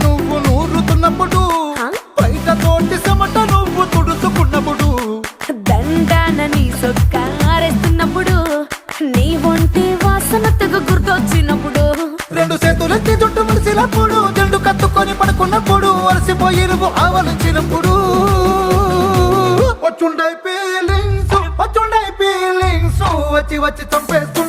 నువ్వు నూరుతున్నప్పుడు, బయట తోటి చెమట నువ్వు తుడుచుకున్నప్పుడు, దండాన నీ సొక్కారేస్తున్నప్పుడు, నీ ఒంటి వాసన తెగ గుర్తొచ్చినప్పుడు, రెండు చేతులెత్తి జుట్టు ముడిసినప్పుడు, జండు కత్తుకొని పడుకున్నప్పుడు, అలసిపోయి నువ్వు ఆవలించినప్పుడు, వచ్చుండై ఫీలింగ్స్ వచ్చి వచ్చి చంపేస్తు